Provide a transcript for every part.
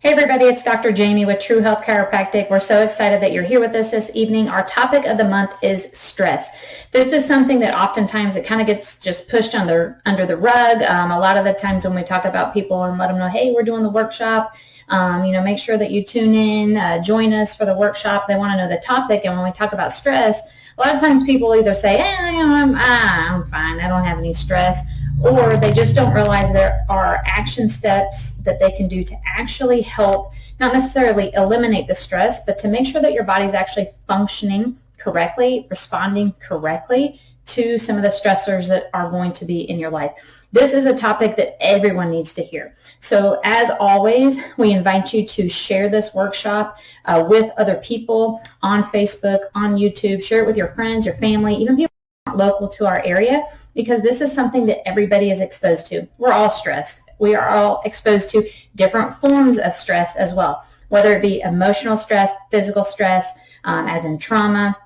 Hey everybody, it's Dr. Jamie with True Health Chiropractic. We're so excited that you're here with us this evening. Our topic of the month is stress. This is something that oftentimes it kind of gets just pushed under the rug. A lot of the times when we talk about people and let them know, hey, we're doing the workshop, make sure that you tune in, join us for the workshop. They want to know the topic. And when we talk about stress, a lot of times people either say, I'm fine, I don't have any stress, or they just don't realize there are action steps that they can do to actually help, not necessarily eliminate the stress, but to make sure that your body's actually functioning correctly, responding correctly to some of the stressors that are going to be in your life. This is a topic that everyone needs to hear. So as always, we invite you to share this workshop with other people on Facebook, on YouTube. Share it with your friends, your family, even people local to our area, because this is something that everybody is exposed to. We're all stressed. We are all exposed to different forms of stress as well, whether it be emotional stress, physical stress, as in trauma,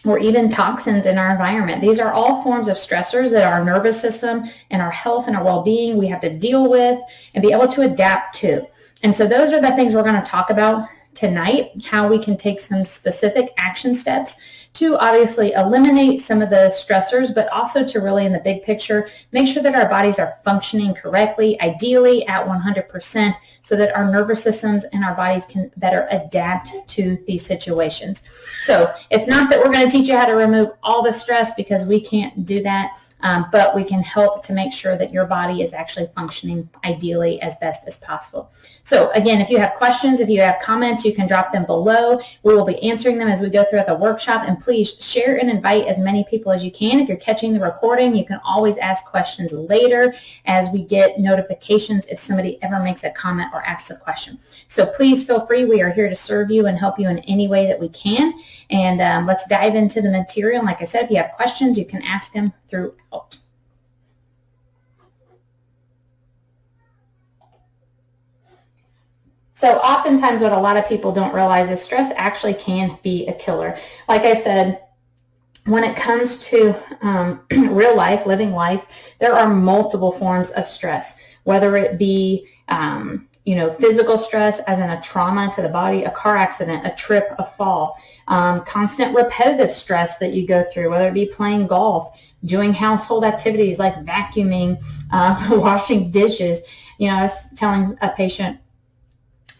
or even toxins in our environment. These are all forms of stressors that our nervous system and our health and our well-being we have to deal with and be able to adapt to. And so those are the things we're going to talk about tonight, how we can take some specific action steps to obviously eliminate some of the stressors, but also to really, in the big picture, make sure that our bodies are functioning correctly, ideally at 100%, so that our nervous systems and our bodies can better adapt to these situations. So it's not that we're going to teach you how to remove all the stress, because we can't do that, but we can help to make sure that your body is actually functioning ideally as best as possible. So again, if you have questions, if you have comments, you can drop them below. We will be answering them as we go throughout the workshop, and please share and invite as many people as you can. If you're catching the recording, you can always ask questions later as we get notifications if somebody ever makes a comment or asks a question. So please feel free. We are here to serve you and help you in any way that we can. And let's dive into the material. And like I said, if you have questions, you can ask them throughout. So oftentimes what a lot of people don't realize is stress actually can be a killer. Like I said, when it comes to real life, living life, there are multiple forms of stress, whether it be physical stress as in a trauma to the body, a car accident, a trip, a fall, constant repetitive stress that you go through, whether it be playing golf, doing household activities like vacuuming, washing dishes. I was telling a patient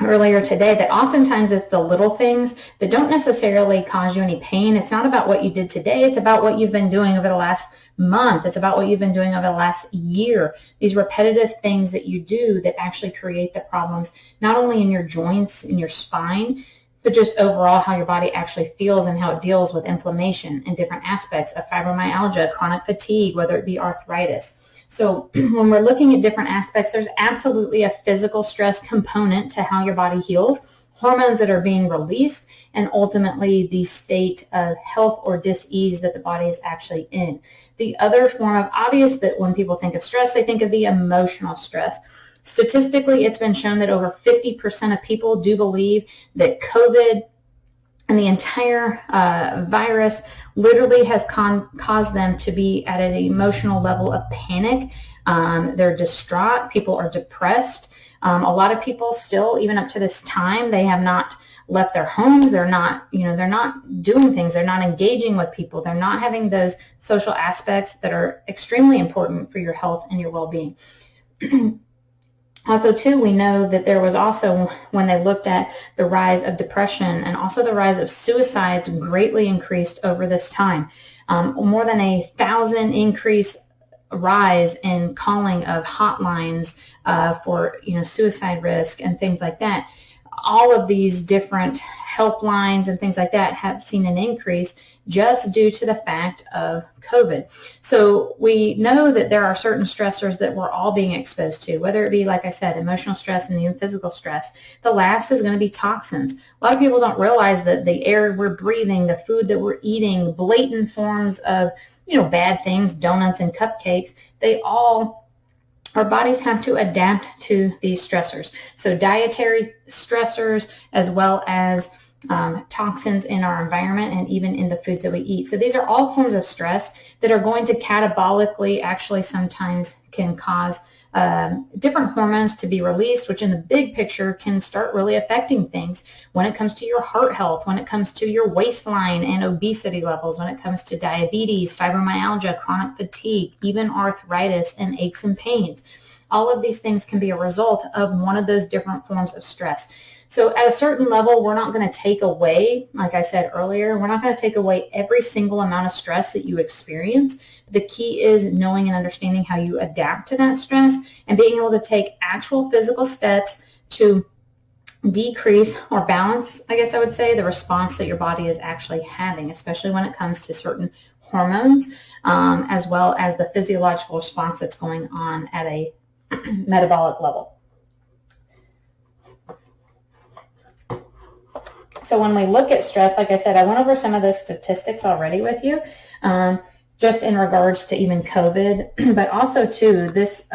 earlier today that oftentimes it's the little things that don't necessarily cause you any pain. It's not about what you did today. It's about what you've been doing over the last month. It's about what you've been doing over the last year. These repetitive things that you do that actually create the problems, not only in your joints, in your spine, but just overall how your body actually feels and how it deals with inflammation and different aspects of fibromyalgia, chronic fatigue, whether it be arthritis. So when we're looking at different aspects, there's absolutely a physical stress component to how your body heals, hormones that are being released, and ultimately the state of health or dis-ease that the body is actually in. The other form of obvious that when people think of stress, they think of the emotional stress. Statistically, it's been shown that over 50% of people do believe that COVID and the entire virus literally has caused them to be at an emotional level of panic. They're distraught. People are depressed. A lot of people still, even up to this time, they have not left their homes. They're not doing things. They're not engaging with people. They're not having those social aspects that are extremely important for your health and your well-being. Also, too, we know that there was also, when they looked at the rise of depression and also the rise of suicides, greatly increased over this time. More than 1,000 rise in calling of hotlines for suicide risk and things like that. All of these different helplines and things like that have seen an increase just due to the fact of COVID. So we know that there are certain stressors that we're all being exposed to, whether it be, like I said, emotional stress and even physical stress. The last is going to be toxins. A lot of people don't realize that the air we're breathing, the food that we're eating, blatant forms of, bad things, donuts and cupcakes, our bodies have to adapt to these stressors. So dietary stressors, as well as toxins in our environment and even in the foods that we eat. So these are all forms of stress that are going to catabolically, actually sometimes can cause different hormones to be released, which in the big picture can start really affecting things when it comes to your heart health, when it comes to your waistline and obesity levels, when it comes to diabetes, fibromyalgia, chronic fatigue, even arthritis and aches and pains. All of these things can be a result of one of those different forms of stress. So at a certain level, we're not going to take away, like I said earlier, we're not going to take away every single amount of stress that you experience. The key is knowing and understanding how you adapt to that stress and being able to take actual physical steps to decrease or balance, I guess I would say, the response that your body is actually having, especially when it comes to certain hormones, as well as the physiological response that's going on at a metabolic level. So when we look at stress, like I said, I went over some of the statistics already with you, just in regards to even COVID, but also too, this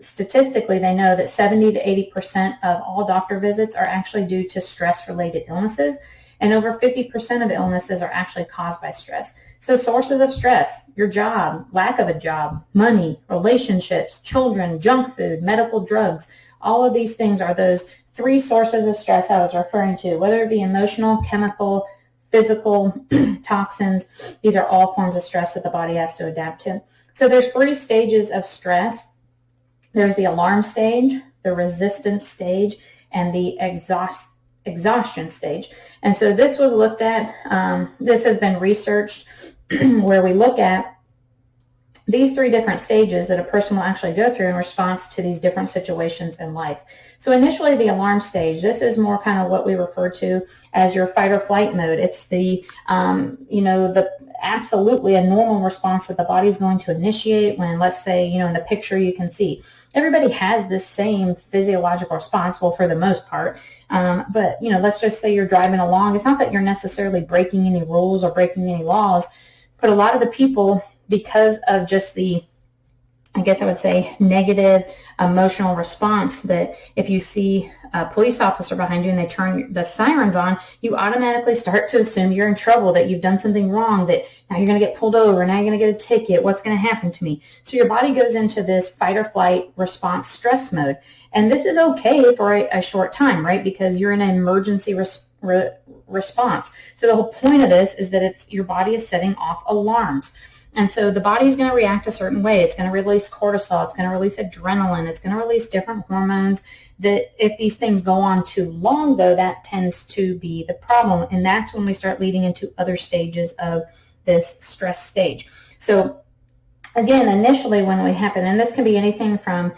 statistically, they know that 70 to 80% of all doctor visits are actually due to stress-related illnesses, and over 50% of illnesses are actually caused by stress. So sources of stress, your job, lack of a job, money, relationships, children, junk food, medical drugs, all of these things are those 3 sources of stress I was referring to, whether it be emotional, chemical, physical, toxins. These are all forms of stress that the body has to adapt to. So there's 3 stages of stress. There's the alarm stage, the resistance stage, and the exhaustion stage. And so this was looked at, this has been researched where we look at these 3 different stages that a person will actually go through in response to these different situations in life. So initially the alarm stage, this is more kind of what we refer to as your fight or flight mode. It's the, the absolutely a normal response that the body is going to initiate when, let's say, in the picture you can see, everybody has this same physiological response, well, for the most part. But, let's just say you're driving along. It's not that you're necessarily breaking any rules or breaking any laws, but a lot of the people, because of just the, I guess I would say, negative emotional response, that if you see a police officer behind you and they turn the sirens on, you automatically start to assume you're in trouble, that you've done something wrong, that now you're going to get pulled over, now you're going to get a ticket, what's going to happen to me? So your body goes into this fight or flight response stress mode. And this is okay for a short time, right? Because you're in an emergency response. So the whole point of this is that your body is setting off alarms. And so the body is going to react a certain way. It's going to release cortisol. It's going to release adrenaline. It's going to release different hormones that if these things go on too long, though, that tends to be the problem. And that's when we start leading into other stages of this stress stage. So again, initially when we happen, and this can be anything from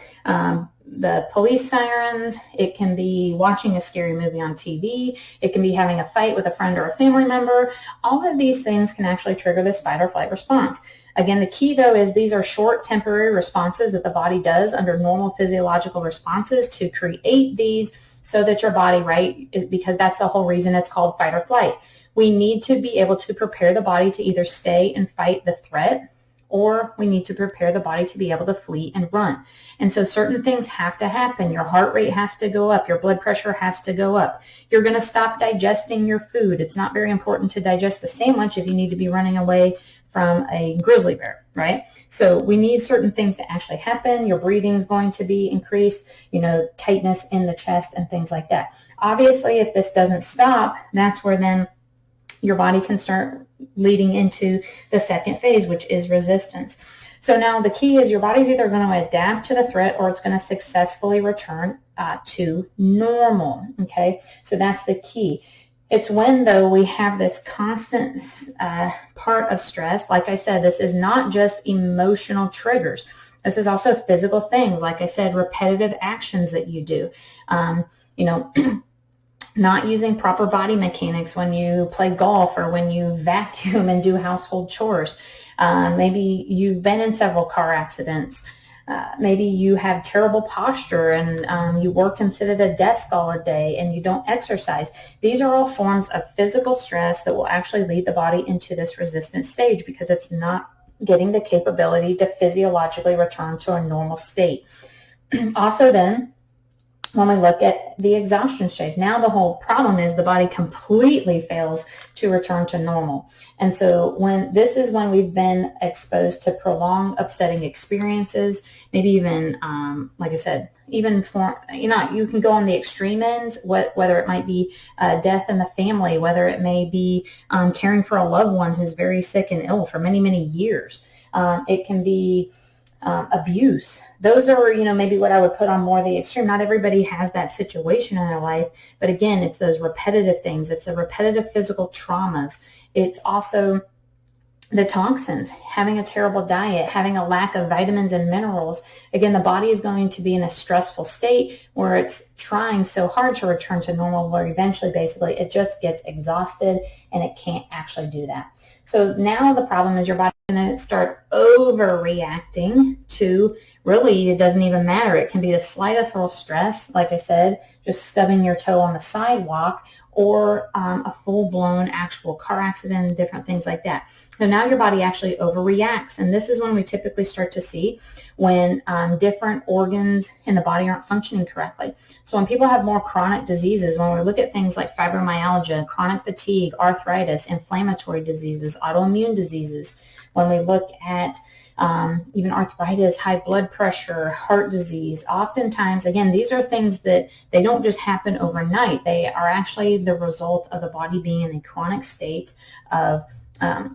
the police sirens, it can be watching a scary movie on TV, it can be having a fight with a friend or a family member. All of these things can actually trigger this fight or flight response. Again, the key though is these are short temporary responses that the body does under normal physiological responses to create these so that your body, right, because that's the whole reason it's called fight or flight. We need to be able to prepare the body to either stay and fight the threat, or we need to prepare the body to be able to flee and run. And so certain things have to happen. Your heart rate has to go up. Your blood pressure has to go up. You're going to stop digesting your food. It's not very important to digest a sandwich if you need to be running away from a grizzly bear, right? So we need certain things to actually happen. Your breathing is going to be increased, tightness in the chest and things like that. Obviously, if this doesn't stop, that's where then your body can start leading into the second phase, which is resistance. So now the key is your body's either going to adapt to the threat or it's going to successfully return to normal. Okay, so that's the key. It's when, though, we have this constant part of stress. Like I said, this is not just emotional triggers. This is also physical things. Like I said, repetitive actions that you do. Not using proper body mechanics when you play golf or when you vacuum and do household chores. Maybe you've been in several car accidents. Maybe you have terrible posture and you work and sit at a desk all day and you don't exercise. These are all forms of physical stress that will actually lead the body into this resistance stage because it's not getting the capability to physiologically return to a normal state. Also then, when we look at the exhaustion stage. Now the whole problem is the body completely fails to return to normal. And so this is when we've been exposed to prolonged upsetting experiences, maybe even, like I said, even for, you can go on the extreme ends, whether it might be death in the family, whether it may be caring for a loved one who's very sick and ill for many, many years. It can be abuse. Those are, maybe what I would put on more the extreme. Not everybody has that situation in their life, but again, it's those repetitive things. It's the repetitive physical traumas. It's also the toxins, having a terrible diet, having a lack of vitamins and minerals. Again, the body is going to be in a stressful state where it's trying so hard to return to normal, where eventually, basically, it just gets exhausted and it can't actually do that. So now the problem is your body's going to start overreacting to, really, it doesn't even matter. It can be the slightest little stress, like I said, just stubbing your toe on the sidewalk, or a full-blown actual car accident and different things like that. So now your body actually overreacts, and this is when we typically start to see when different organs in the body aren't functioning correctly. So when people have more chronic diseases, when we look at things like fibromyalgia, chronic fatigue, arthritis, inflammatory diseases, autoimmune diseases, when we look at even arthritis, high blood pressure, heart disease, oftentimes, again, these are things that they don't just happen overnight. They are actually the result of the body being in a chronic state of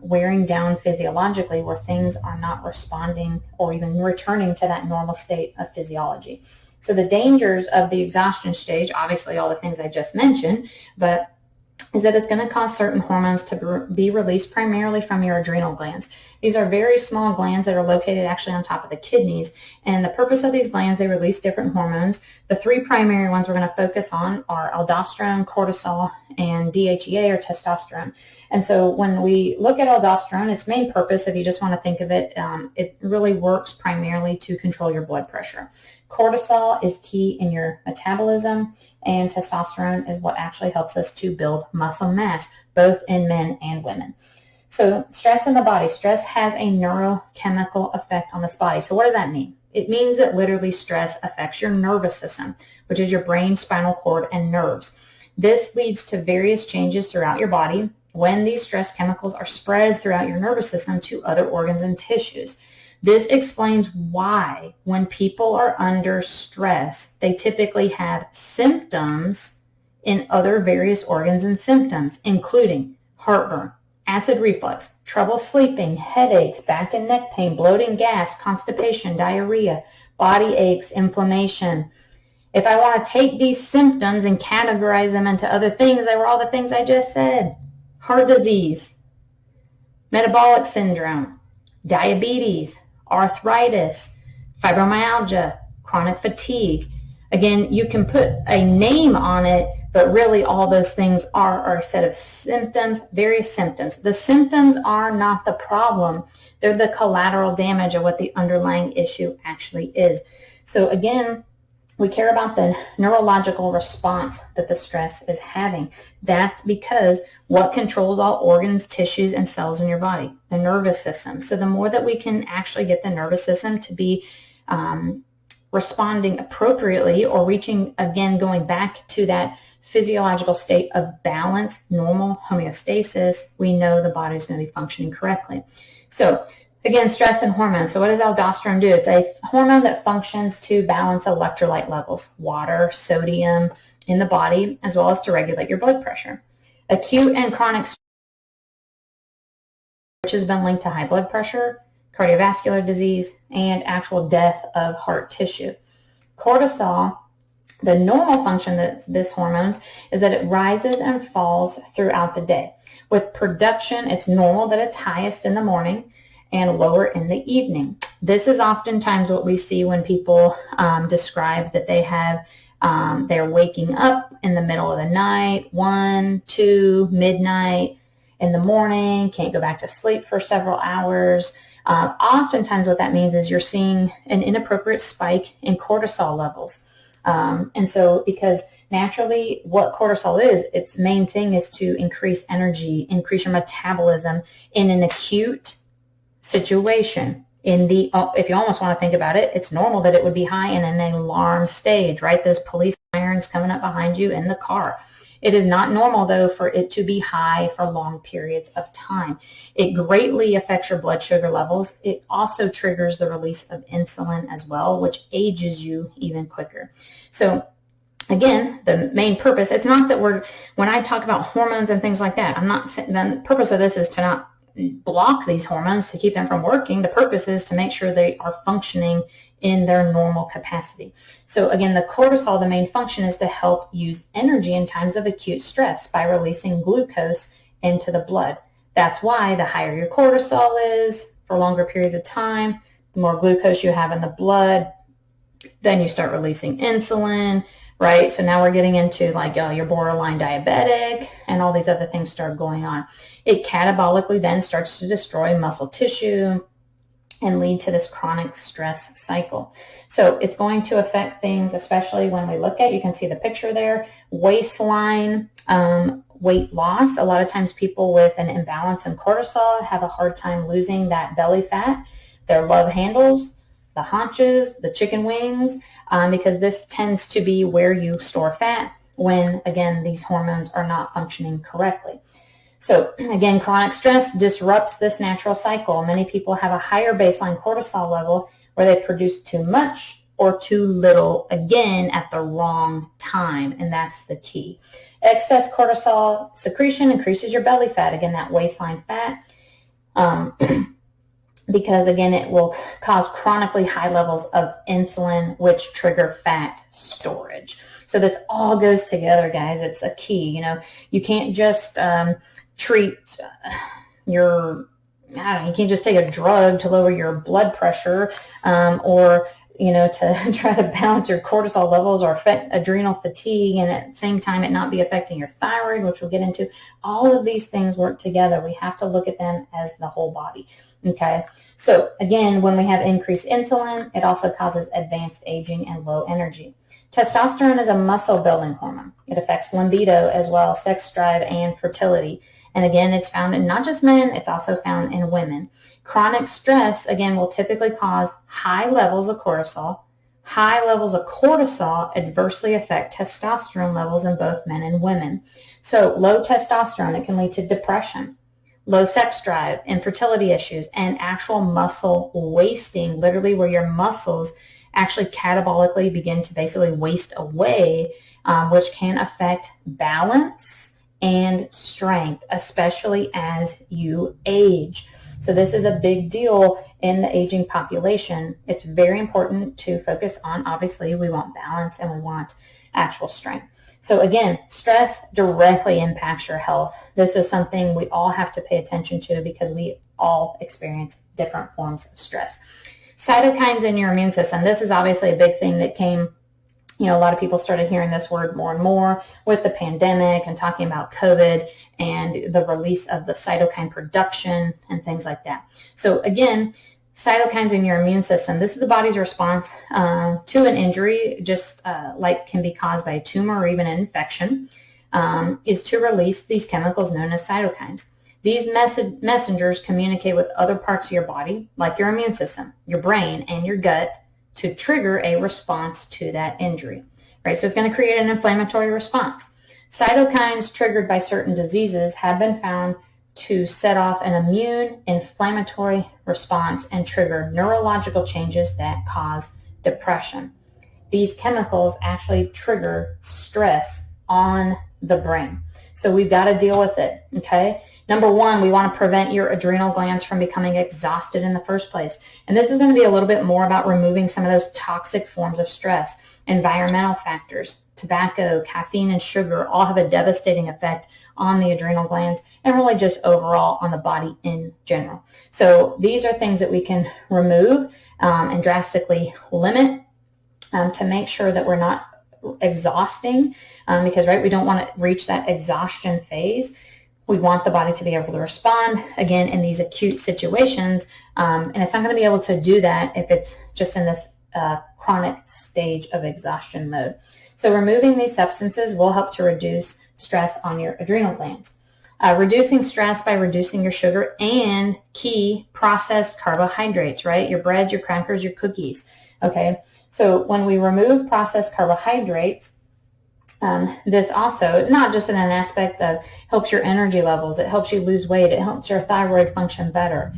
wearing down physiologically, where things are not responding or even returning to that normal state of physiology. So the dangers of the exhaustion stage, obviously all the things I just mentioned, but is that it's going to cause certain hormones to be released primarily from your adrenal glands. These are very small glands that are located actually on top of the kidneys. And the purpose of these glands, they release different hormones. The three primary ones we're going to focus on are aldosterone, cortisol, and DHEA, or testosterone. And so when we look at aldosterone, its main purpose, if you just want to think of it, it really works primarily to control your blood pressure. Cortisol is key in your metabolism, and testosterone is what actually helps us to build muscle mass, both in men and women. So stress in the body. Stress has a neurochemical effect on this body. So what does that mean? It means that literally stress affects your nervous system, which is your brain, spinal cord, and nerves. This leads to various changes throughout your body when these stress chemicals are spread throughout your nervous system to other organs and tissues. This explains why when people are under stress, they typically have symptoms in other various organs and symptoms, including heartburn, acid reflux, trouble sleeping, headaches, back and neck pain, bloating, gas, constipation, diarrhea, body aches, inflammation. If I want to take these symptoms and categorize them into other things, they were all the things I just said. Heart disease, metabolic syndrome, diabetes, arthritis, fibromyalgia, chronic fatigue. Again, you can put a name on it, but really all those things are a set of symptoms, various symptoms. The symptoms are not the problem. They're the collateral damage of what the underlying issue actually is. So again, we care about the neurological response that the stress is having. That's because what controls all organs, tissues, and cells in your body? The nervous system. So the more that we can actually get the nervous system to be responding appropriately, or reaching, again, going back to that physiological state of balance, normal homeostasis, we know the body's going to be functioning correctly. So again, stress and hormones. So what does aldosterone do? It's a hormone that functions to balance electrolyte levels, water, sodium in the body, as well as to regulate your blood pressure. Acute and chronic stress, which has been linked to high blood pressure, cardiovascular disease, and actual death of heart tissue. Cortisol, the normal function of this hormone is that it rises and falls throughout the day. With production, it's normal that it's highest in the morning and lower in the evening. This is oftentimes what we see when people describe that they have, they're waking up in the middle of the night, 1, 2, midnight, in the morning, can't go back to sleep for several hours. Oftentimes what that means is you're seeing an inappropriate spike in cortisol levels. And so because naturally what cortisol is, its main thing is to increase energy, increase your metabolism in an acute situation. If you almost want to think about it, it's normal that it would be high in an alarm stage, right? Those police sirens coming up behind you in the car. It is not normal, though, for it to be high for long periods of time. It greatly affects your blood sugar levels. It also triggers the release of insulin as well, which ages you even quicker. So again, the main purpose, it's not that when I talk about hormones and things like that, I'm not saying the purpose of this is to not block these hormones to keep them from working. The purpose is to make sure they are functioning in their normal capacity. So again, the cortisol, the main function is to help use energy in times of acute stress by releasing glucose into the blood. That's why the higher your cortisol is for longer periods of time, the more glucose you have in the blood, then you start releasing insulin, right? So now we're getting into like you're borderline diabetic and all these other things start going on. It catabolically then starts to destroy muscle tissue and lead to this chronic stress cycle. So it's going to affect things, especially when we look at, you can see the picture there, waistline, weight loss. A lot of times people with an imbalance in cortisol have a hard time losing that belly fat, their love handles, the haunches, the chicken wings, because this tends to be where you store fat when, again, these hormones are not functioning correctly. So again, chronic stress disrupts this natural cycle. Many people have a higher baseline cortisol level where they produce too much or too little, again, at the wrong time, and that's the key. Excess cortisol secretion increases your belly fat, again, that waistline fat, because, again, it will cause chronically high levels of insulin, which trigger fat storage. So this all goes together, guys. It's a key. You can't just treat you can't just take a drug to lower your blood pressure or to try to balance your cortisol levels or adrenal fatigue, and at the same time it not be affecting your thyroid, which we'll get into. All of these things work together. We have to look at them as the whole body. Okay, so again, when we have increased insulin, it also causes advanced aging and low energy. Testosterone is a muscle building hormone. It affects libido as well, sex drive, and fertility. And again, it's found in not just men, it's also found in women. Chronic stress, again, will typically cause high levels of cortisol. High levels of cortisol adversely affect testosterone levels in both men and women. So low testosterone, it can lead to depression, low sex drive, infertility issues, and actual muscle wasting, literally where your muscles actually catabolically begin to basically waste away, which can affect balance and strength, especially as you age. So this is a big deal in the aging population. It's very important to focus on, obviously, we want balance and we want actual strength. So again, stress directly impacts your health. This is something we all have to pay attention to because we all experience different forms of stress. Cytokines in your immune system. This is obviously a big thing that came, a lot of people started hearing this word more and more with the pandemic and talking about COVID and the release of the cytokine production and things like that. So again, cytokines in your immune system, this is the body's response to an injury, just like can be caused by a tumor or even an infection, is to release these chemicals known as cytokines. These messengers communicate with other parts of your body, like your immune system, your brain, and your gut, to trigger a response to that injury, right? So it's going to create an inflammatory response. Cytokines triggered by certain diseases have been found to set off an immune inflammatory response and trigger neurological changes that cause depression. These chemicals actually trigger stress on the brain. So we've got to deal with it, okay? Number one, we want to prevent your adrenal glands from becoming exhausted in the first place. And this is going to be a little bit more about removing some of those toxic forms of stress. Environmental factors, tobacco, caffeine, and sugar all have a devastating effect on the adrenal glands and really just overall on the body in general. So these are things that we can remove and drastically limit to make sure that we're not exhausting because, right, we don't want to reach that exhaustion phase. We want the body to be able to respond, again, in these acute situations, and it's not going to be able to do that if it's just in this chronic stage of exhaustion mode. So removing these substances will help to reduce stress on your adrenal glands. Reducing stress by reducing your sugar and key processed carbohydrates, right? Your breads, your crackers, your cookies, okay? So when we remove processed carbohydrates, This also, not just in an aspect of helps your energy levels, it helps you lose weight, it helps your thyroid function better.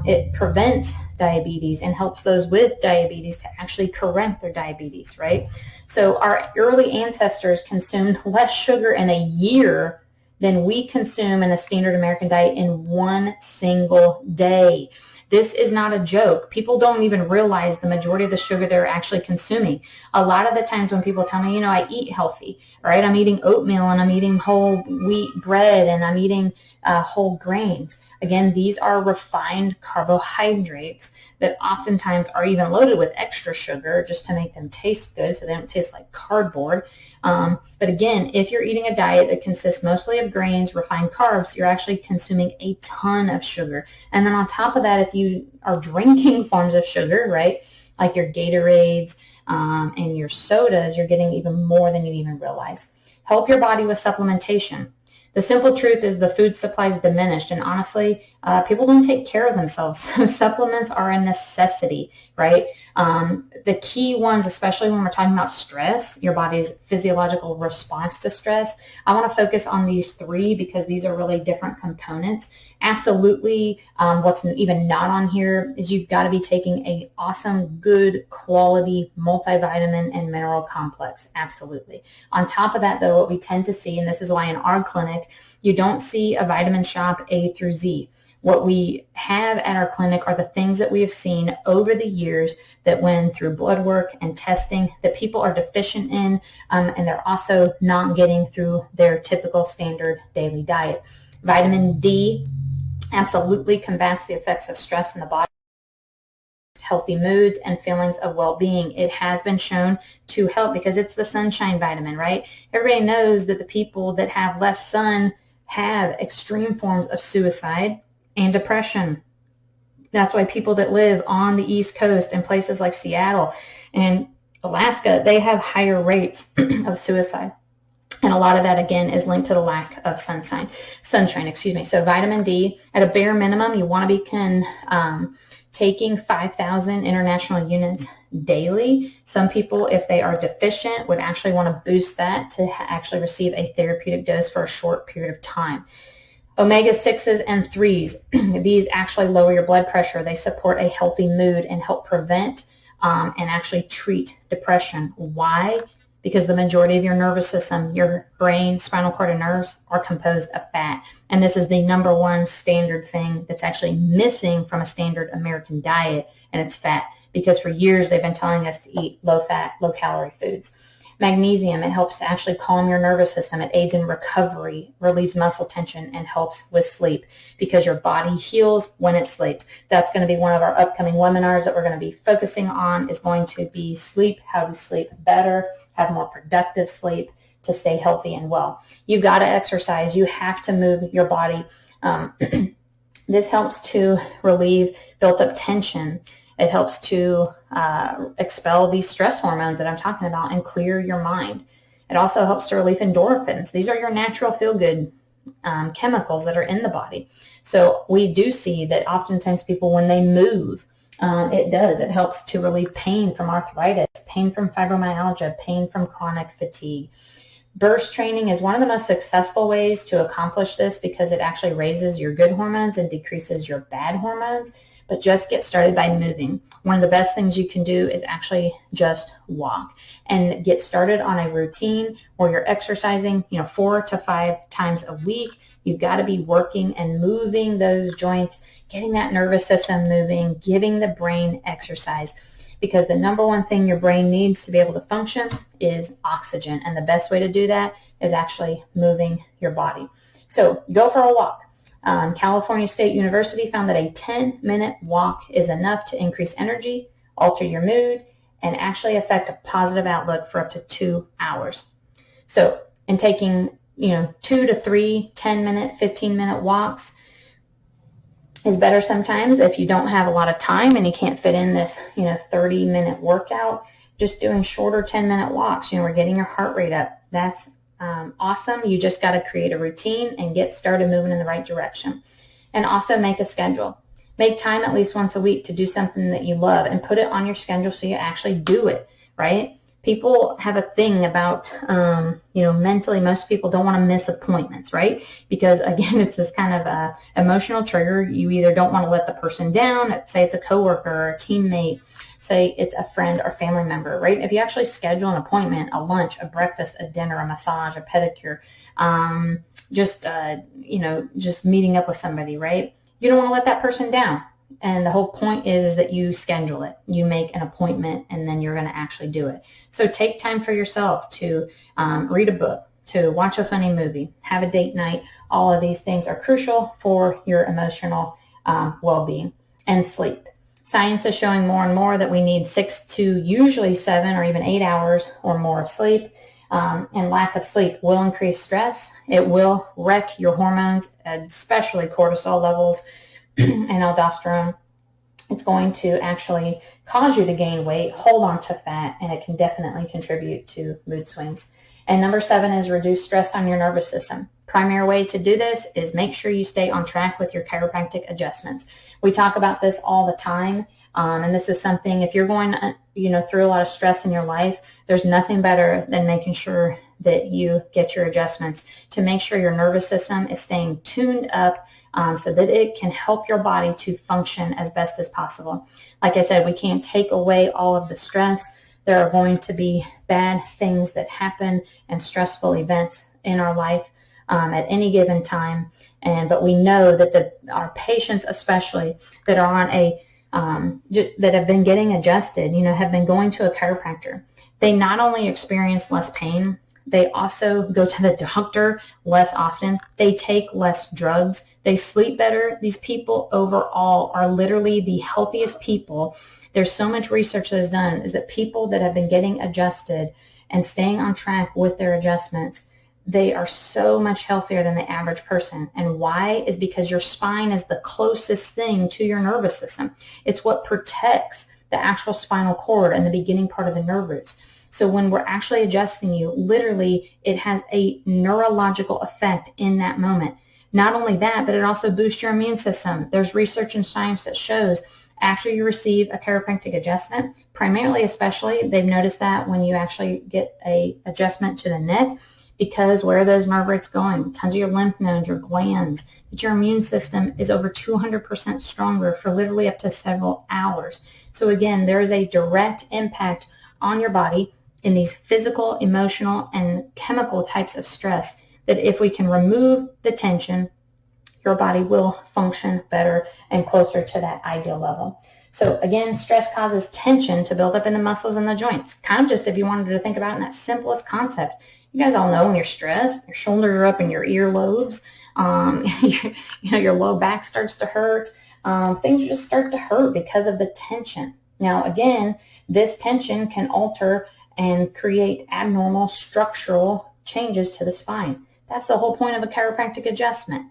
It prevents diabetes and helps those with diabetes to actually correct their diabetes, right? So our early ancestors consumed less sugar in a year than we consume in a standard American diet in one single day. This is not a joke. People don't even realize the majority of the sugar they're actually consuming. A lot of the times when people tell me, I eat healthy, right? I'm eating oatmeal and I'm eating whole wheat bread and I'm eating whole grains. Again, these are refined carbohydrates that oftentimes are even loaded with extra sugar just to make them taste good so they don't taste like cardboard. But again, if you're eating a diet that consists mostly of grains, refined carbs, you're actually consuming a ton of sugar. And then on top of that, if you are drinking forms of sugar, right, like your Gatorades and your sodas, you're getting even more than you even realize. Help your body with supplementation. The simple truth is the food supply is diminished, and honestly, people don't take care of themselves. So supplements are a necessity, right? The key ones, especially when we're talking about stress, your body's physiological response to stress, I want to focus on these three because these are really different components. Absolutely, what's even not on here is you've got to be taking a awesome, good quality multivitamin and mineral complex. Absolutely. On top of that, though, what we tend to see, and this is why in our clinic, you don't see a vitamin shop A through Z. What we have at our clinic are the things that we have seen over the years that when through blood work and testing that people are deficient in, and they're also not getting through their typical standard daily diet. Vitamin D absolutely combats the effects of stress in the body, healthy moods and feelings of well-being. It has been shown to help because it's the sunshine vitamin, right? Everybody knows that the people that have less sun have extreme forms of suicide and depression. That's why people that live on the East Coast in places like Seattle and Alaska, they have higher rates of suicide. And a lot of that, again, is linked to the lack of sunshine. So vitamin D, at a bare minimum, you want to be taking 5,000 international units daily. Some people, if they are deficient, would actually want to boost that to actually receive a therapeutic dose for a short period of time. Omega-6s and 3s, these actually lower your blood pressure. They support a healthy mood and help prevent and actually treat depression. Why? Because the majority of your nervous system, your brain, spinal cord, and nerves are composed of fat. And this is the number one standard thing that's actually missing from a standard American diet, and it's fat. Because for years they've been telling us to eat low-fat, low-calorie foods. Magnesium, it helps to actually calm your nervous system. It aids in recovery, relieves muscle tension, and helps with sleep because your body heals when it sleeps. That's going to be one of our upcoming webinars that we're going to be focusing on is going to be sleep, how to sleep better, have more productive sleep to stay healthy and well. You've got to exercise. You have to move your body. This helps to relieve built-up tension. It helps to expel these stress hormones that I'm talking about and clear your mind. It also helps to relieve endorphins. These are your natural feel-good chemicals that are in the body. So we do see that oftentimes people, when they move, it helps to relieve pain from arthritis, pain from fibromyalgia, pain from chronic fatigue. Burst training is one of the most successful ways to accomplish this because it actually raises your good hormones and decreases your bad hormones. But just get started by moving. One of the best things you can do is actually just walk and get started on a routine where you're exercising, 4 to 5 times a week. You've got to be working and moving those joints, getting that nervous system moving, giving the brain exercise. Because the number one thing your brain needs to be able to function is oxygen. And the best way to do that is actually moving your body. So go for a walk. California State University found that a 10-minute walk is enough to increase energy, alter your mood, and actually affect a positive outlook for up to 2 hours. So in taking, 2 to 3 10-minute, 15-minute walks is better sometimes if you don't have a lot of time and you can't fit in this, 30-minute workout. Just doing shorter 10-minute walks, we're getting your heart rate up. That's awesome. You just got to create a routine and get started moving in the right direction. And also make a schedule. Make time at least once a week to do something that you love and put it on your schedule so you actually do it, right? People have a thing about, mentally, most people don't want to miss appointments, right? Because again, it's this kind of emotional trigger. You either don't want to let the person down, say it's a coworker or a teammate, say it's a friend or family member, right? If you actually schedule an appointment, a lunch, a breakfast, a dinner, a massage, a pedicure, just meeting up with somebody, right? You don't want to let that person down. And the whole point is that you schedule it. You make an appointment, and then you're going to actually do it. So take time for yourself to read a book, to watch a funny movie, have a date night. All of these things are crucial for your emotional well-being. And sleep. Science is showing more and more that we need 6 to usually 7 or even 8 hours or more of sleep. And lack of sleep will increase stress. It will wreck your hormones, especially cortisol levels and aldosterone. It's going to actually cause you to gain weight, hold on to fat, and it can definitely contribute to mood swings. And number 7 is reduce stress on your nervous system. Primary way to do this is make sure you stay on track with your chiropractic adjustments. We talk about this all the time, and this is something, if you're going through a lot of stress in your life, there's nothing better than making sure that you get your adjustments to make sure your nervous system is staying tuned up so that it can help your body to function as best as possible. Like I said, we can't take away all of the stress. There are going to be bad things that happen and stressful events in our life at any given time. But we know that our patients, especially that are on that have been getting adjusted, have been going to a chiropractor, they not only experience less pain, they also go to the doctor less often. They take less drugs. They sleep better. These people overall are literally the healthiest people. There's so much research that is done, is that people that have been getting adjusted and staying on track with their adjustments, they are so much healthier than the average person. And why? Is because your spine is the closest thing to your nervous system. It's what protects the actual spinal cord and the beginning part of the nerve roots. So when we're actually adjusting you, literally it has a neurological effect in that moment. Not only that, but it also boosts your immune system. There's research and science that shows after you receive a chiropractic adjustment, primarily especially, they've noticed that when you actually get a adjustment to the neck, because where are those nerve roots going? Tons of your lymph nodes, your glands, that your immune system is over 200% stronger for literally up to several hours. So again, there is a direct impact on your body in these physical, emotional, and chemical types of stress that if we can remove the tension, your body will function better and closer to that ideal level. So again, stress causes tension to build up in the muscles and the joints. Kind of just if you wanted to think about it in that simplest concept. You guys all know when you're stressed, your shoulders are up in your earlobes, your low back starts to hurt. Things just start to hurt because of the tension. Now again, this tension can alter and create abnormal structural changes to the spine. That's the whole point of a chiropractic adjustment.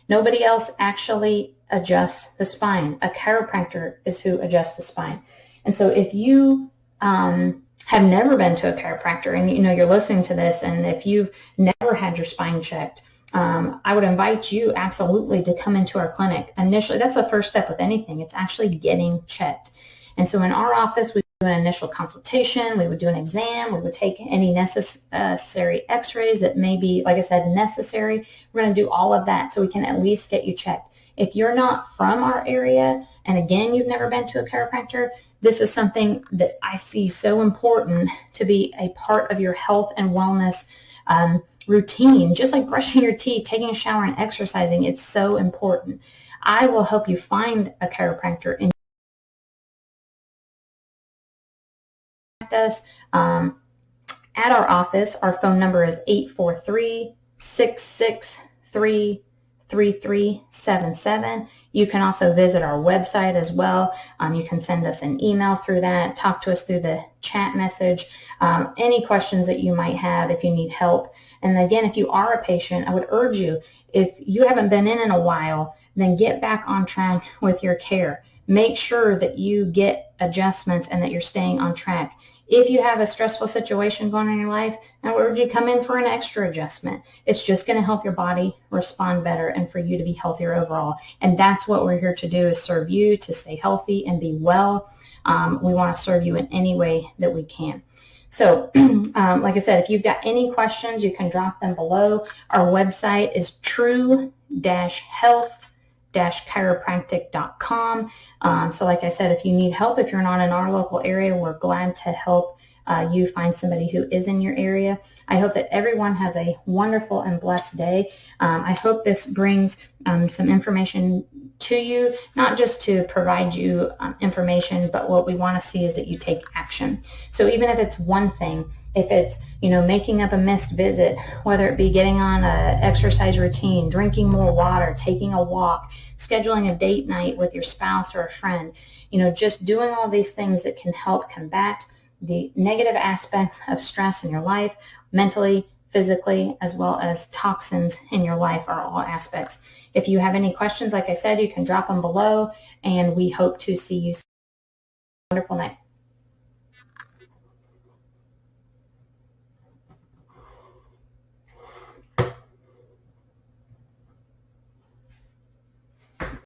Nobody else actually adjusts the spine. A chiropractor is who adjusts the spine. And so if you have never been to a chiropractor and you're listening to this, and if you've never had your spine checked, I would invite you absolutely to come into our clinic. Initially, that's the first step with anything. It's actually getting checked. And so in our office, we do an initial consultation. We would do an exam. We would take any necessary x-rays that may be, like I said, necessary. We're going to do all of that so we can at least get you checked. If you're not from our area, and again, you've never been to a chiropractor, this is something that I see so important to be a part of your health and wellness routine. Just like brushing your teeth, taking a shower, and exercising, it's so important. I will help you find a chiropractor in us. At our office, our phone number is 843-663-3377. You can also visit our website as well. You can send us an email through that, talk to us through the chat message, any questions that you might have if you need help. And again, if you are a patient, I would urge you, if you haven't been in a while, then get back on track with your care. Make sure that you get adjustments and that you're staying on track. If you have a stressful situation going on in your life, I would urge you to come in for an extra adjustment. It's just going to help your body respond better and for you to be healthier overall. And that's what we're here to do, is serve you to stay healthy and be well. We want to serve you in any way that we can. So like I said, if you've got any questions, you can drop them below. Our website is true-health-chiropractic.com. So like I said, if you need help, if you're not in our local area, we're glad to help you find somebody who is in your area. I hope that everyone has a wonderful and blessed day. I hope this brings some information to you, not just to provide you information, but what we want to see is that you take action. So even if it's one thing, if it's, making up a missed visit, whether it be getting on an exercise routine, drinking more water, taking a walk, scheduling a date night with your spouse or a friend, just doing all these things that can help combat the negative aspects of stress in your life, mentally, physically, as well as toxins in your life are all aspects. If you have any questions, like I said, you can drop them below, and we hope to see you soon. Wonderful night.